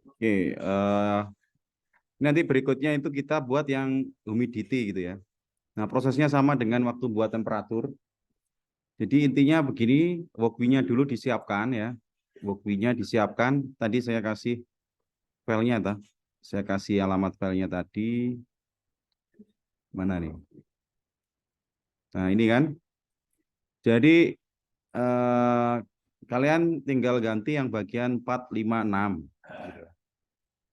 Oke, nanti berikutnya itu kita buat yang humidity gitu ya. Nah, prosesnya sama dengan waktu buat temperatur. Jadi intinya begini, walkwie-nya dulu disiapkan ya. Walkwie-nya disiapkan, tadi saya kasih filenya, saya kasih alamat filenya tadi. Mana nih? Nah, ini kan. Jadi kalian tinggal ganti yang bagian 4, 5, 6.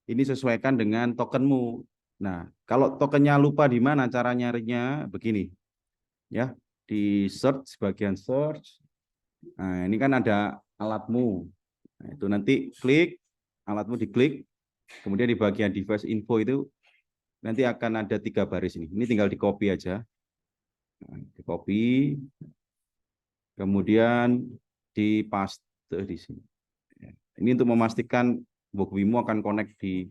Ini sesuaikan dengan tokenmu. Nah, kalau tokennya lupa di mana cara nyarinya begini. Ya, di search, bagian search. Nah, ini kan ada alatmu. Nah, itu nanti klik, alatmu diklik. Kemudian di bagian device info itu nanti akan ada 3 baris ini. Ini tinggal di copy aja. Nah, di copy. Kemudian di paste di sini. Ini untuk memastikan walkwie-mu akan connect di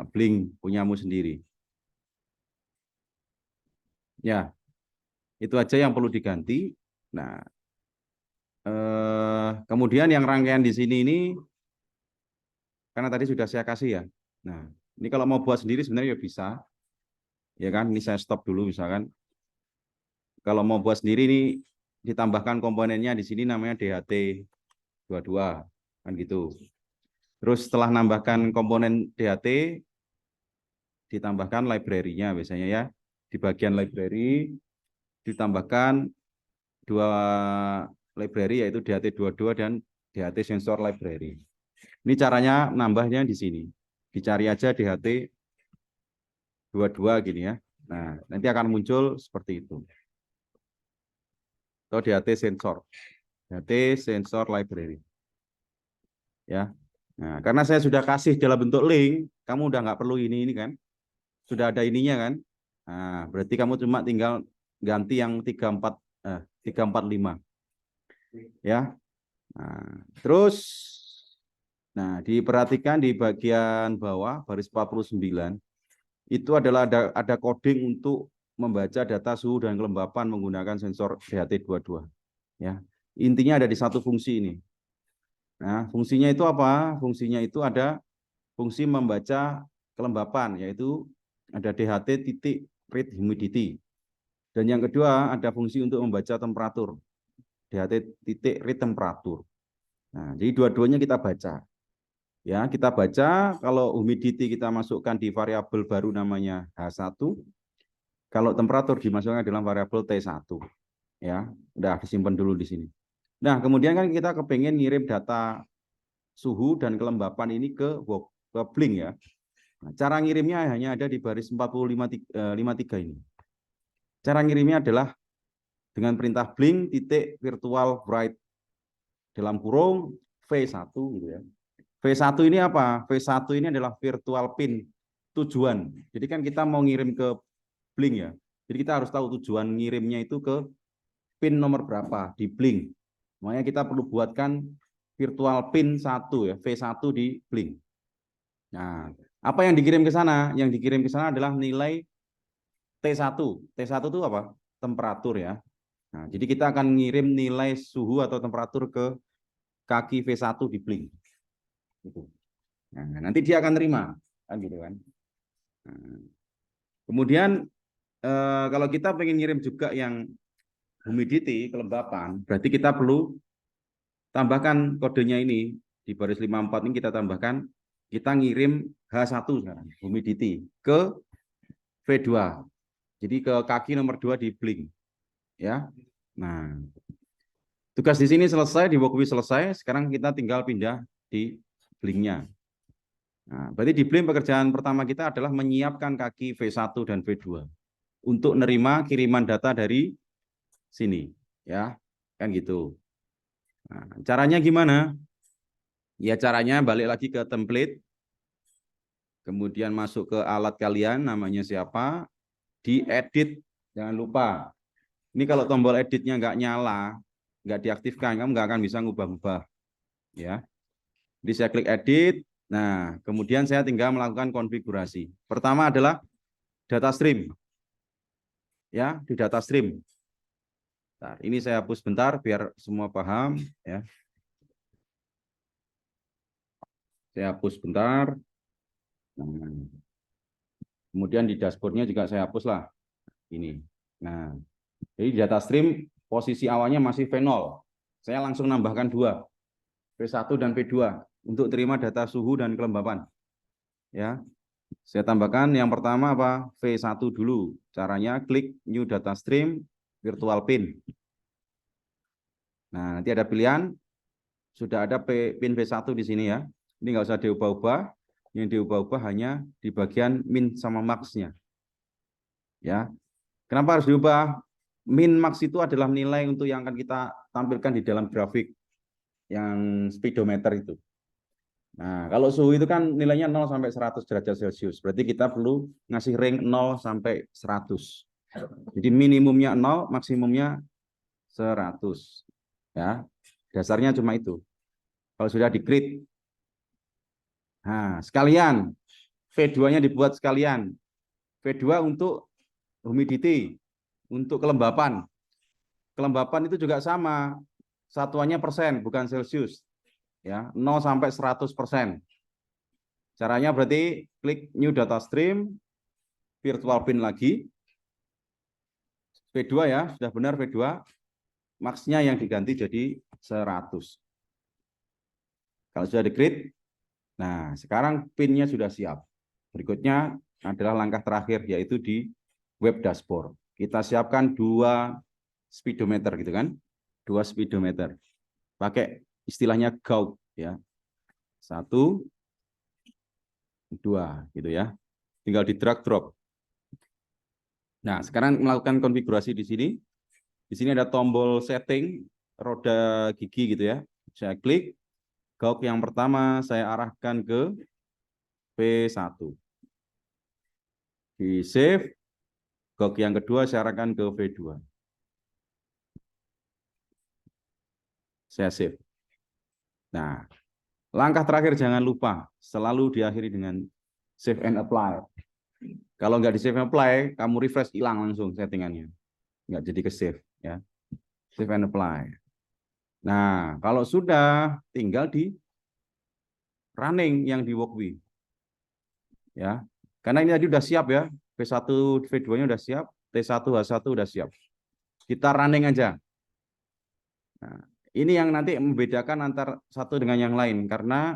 Blink punyamu sendiri. Ya, itu aja yang perlu diganti. Nah, kemudian yang rangkaian di sini ini, karena tadi sudah saya kasih ya. Nah, ini kalau mau buat sendiri sebenarnya ya bisa. Ya kan, ini saya stop dulu misalkan. Kalau mau buat sendiri ini ditambahkan komponennya di sini namanya DHT 22 kan gitu. Terus setelah nambahkan komponen DHT ditambahkan library-nya biasanya ya. Di bagian library ditambahkan 2 library yaitu DHT22 dan DHT sensor library. Ini caranya nambahnya di sini. Dicari aja DHT22 gini ya. Nah, nanti akan muncul seperti itu. Atau DHT sensor. DHT sensor library. Ya. Nah, karena saya sudah kasih dalam bentuk link, kamu udah nggak perlu ini kan. Sudah ada ininya kan. Nah, berarti kamu cuma tinggal ganti yang 345. Ya. Nah, terus diperhatikan di bagian bawah baris 49 itu adalah ada coding untuk membaca data suhu dan kelembapan menggunakan sensor DHT22 ya. Intinya ada di satu fungsi ini. Nah, fungsinya itu apa? Fungsinya itu ada fungsi membaca kelembapan yaitu ada DHT titik read humidity. Dan yang kedua ada fungsi untuk membaca temperatur. DHT titik read temperatur. Nah, jadi dua-duanya kita baca. Ya, kita baca kalau humidity kita masukkan di variabel baru namanya H1, kalau temperatur dimasukkan dalam variabel T1. Ya, udah disimpan dulu di sini. Nah, kemudian kan kita kepengen ngirim data suhu dan kelembapan ini ke Blink ya. Nah, cara ngirimnya hanya ada di baris 4553 ini. Cara ngirimnya adalah dengan perintah Blink titik virtual write dalam kurung V1 gitu ya. V1 ini apa? V1 ini adalah virtual pin tujuan. Jadi kan kita mau ngirim ke Blink ya. Jadi kita harus tahu tujuan ngirimnya itu ke pin nomor berapa di Blink. Makanya kita perlu buatkan virtual pin 1 ya, V1 di Blink. Nah, apa yang dikirim ke sana? Yang dikirim ke sana adalah nilai T1. T1 itu apa? Temperatur ya. Nah, jadi kita akan ngirim nilai suhu atau temperatur ke kaki V1 di Blink. Gitu. Nah, nanti dia akan terima, kan gitu kan. Nah, kemudian kalau kita pengen ngirim juga yang humidity, kelembapan, berarti kita perlu tambahkan kodenya ini di baris 54 ini kita tambahkan, kita ngirim H1 sekarang, humidity ke V2. Jadi ke kaki nomor 2 di Blink. Ya. Nah, tugas di sini selesai, di walkwie selesai, sekarang kita tinggal pindah di Blink-nya. Nah, berarti di Blink pekerjaan pertama kita adalah menyiapkan kaki V1 dan V2 untuk nerima kiriman data dari sini, ya, kan gitu. Nah, caranya gimana? Ya caranya balik lagi ke template, kemudian masuk ke alat kalian, namanya siapa, diedit Jangan lupa. Ini kalau tombol editnya nggak nyala, nggak diaktifkan, kamu nggak akan bisa ngubah-ubah. Ya. Jadi saya klik edit. Nah, kemudian saya tinggal melakukan konfigurasi. Pertama adalah data stream. Ya, di data stream. Nah, ini saya hapus bentar biar semua paham. Ya. Saya hapus bentar. Nah, kemudian di dashboardnya juga saya hapus lah. Ini. Nah, jadi di data stream posisi awalnya masih V0. Saya langsung nambahkan 2, P1 dan P2 untuk terima data suhu dan kelembapan. Ya, saya tambahkan yang pertama apa? V1 dulu. Caranya klik new data stream virtual pin. Nah, nanti ada pilihan sudah ada pin V1 di sini ya. Ini nggak usah diubah-ubah. Yang diubah-ubah hanya di bagian min sama max-nya. Ya. Kenapa harus diubah? Min max itu adalah nilai untuk yang akan kita tampilkan di dalam grafik yang speedometer itu. Nah, kalau suhu itu kan nilainya 0 sampai 100 derajat Celcius. Berarti kita perlu ngasih range 0 sampai 100. Jadi minimumnya 0, maksimumnya 100. Ya. Dasarnya cuma itu. Kalau sudah di-create. Nah, sekalian V2-nya dibuat sekalian. V2 untuk humidity, untuk kelembapan. Kelembapan itu juga sama. Satuannya persen, bukan Celcius. Ya, 0 sampai 100%. Caranya berarti klik new data stream, virtual pin lagi. V2 ya, sudah benar V2. Max-nya yang diganti jadi 100. Kalau sudah di-create, nah sekarang pin-nya sudah siap. Berikutnya adalah langkah terakhir, yaitu di web dashboard. Kita siapkan 2 speedometer gitu kan. 2 speedometer. Pakai istilahnya Gauge ya. 1, 2 gitu ya. Tinggal di drag drop. Nah, sekarang melakukan konfigurasi di sini. Di sini ada tombol setting roda gigi gitu ya. Saya klik. Gauge yang pertama saya arahkan ke V1. Di save. Gauge yang kedua saya arahkan ke V2. Saya save. Nah, langkah terakhir jangan lupa selalu diakhiri dengan save and apply. Kalau nggak di save and apply, kamu refresh hilang langsung settingannya. Nggak jadi ke save ya. Save and apply. Nah, kalau sudah tinggal di running yang di Walkbee. Ya. Karena ini tadi udah siap ya. V1, V2-nya udah siap, T1, H1 udah siap. Kita running aja. Nah, ini yang nanti membedakan antar satu dengan yang lain karena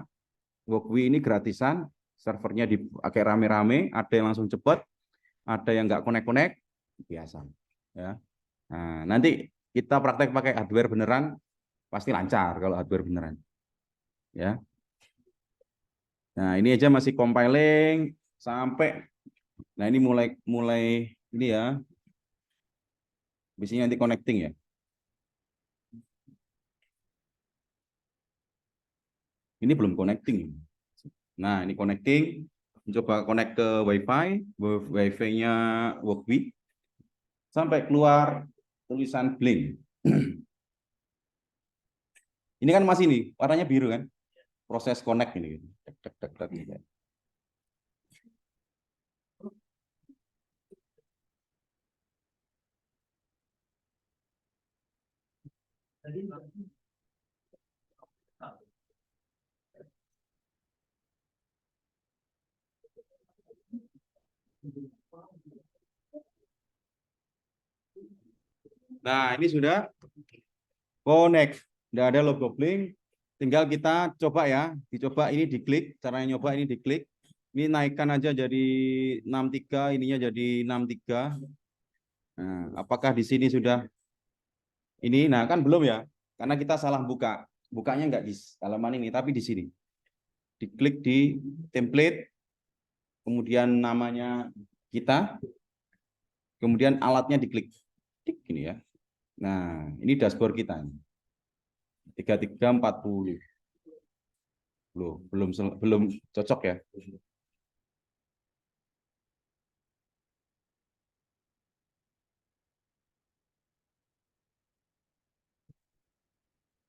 Walkbee ini gratisan, servernya dipakai rame-rame, ada yang langsung cepat, ada yang nggak connect-connect, biasa. Ya. Nah, nanti kita praktek pakai hardware beneran, pasti lancar kalau hardware beneran. Ya. Nah, ini aja masih compiling sampai, nah ini mulai ini ya, biasanya nanti connecting ya. Ini belum connecting. Nah, ini connecting. Coba connect ke WiFi, WiFi-nya Walkbee. Sampai keluar tulisan blink. Ini kan masih nih, warnanya biru kan? Proses connect ini. Nah, ini sudah connect. Tidak ada logo blink. Tinggal kita coba ya. Dicoba ini diklik. Caranya nyoba ini diklik. Ini naikkan aja jadi 63, ininya jadi 63. Nah, apakah di sini sudah ini? Nah, kan belum ya. Karena kita salah buka. Bukanya nggak di halaman ini, tapi di sini. Diklik di template, kemudian namanya kita, kemudian alatnya diklik. Tik gini ya. Nah, ini dashboard kita. 3340. Loh, belum cocok ya. .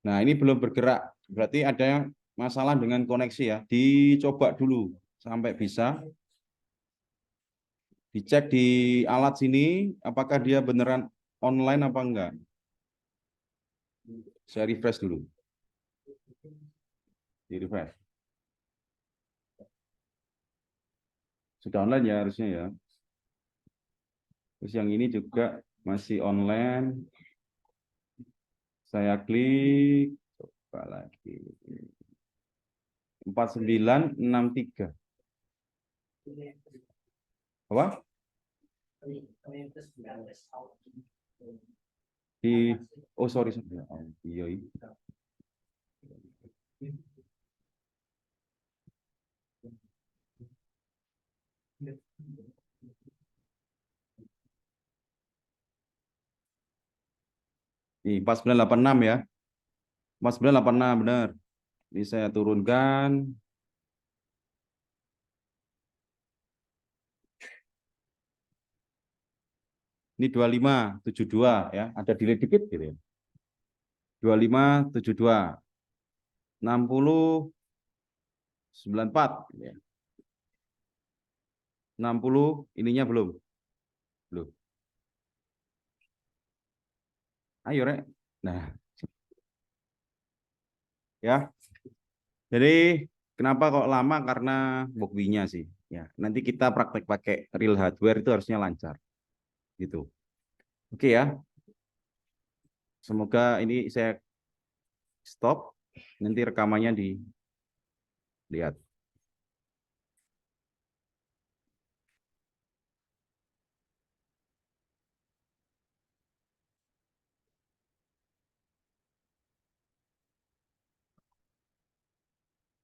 Nah, ini belum bergerak. Berarti ada masalah dengan koneksi ya. Dicoba dulu sampai bisa. Dicek di alat sini apakah dia beneran online apa enggak. Saya refresh dulu. Di refresh. Sudah online ya harusnya ya. Terus yang ini juga masih online. Saya klik, coba lagi. 4963. Apa? Oh sorry, sorry. Iya, iya. Ini 4986 ya. 4986 benar. Ini saya turunkan. Ini 2572 ya. Ada delay dikit gitu ya. 2572. 6094 gitu ya. 60 ininya belum. Belum. Ayo, Rek. Nah, ya. Jadi kenapa kok lama? Karena bugwinya sih. Ya, nanti kita praktek pakai real hardware itu harusnya lancar. Gitu. Oke ya. Semoga ini saya stop. Nanti rekamannya dilihat.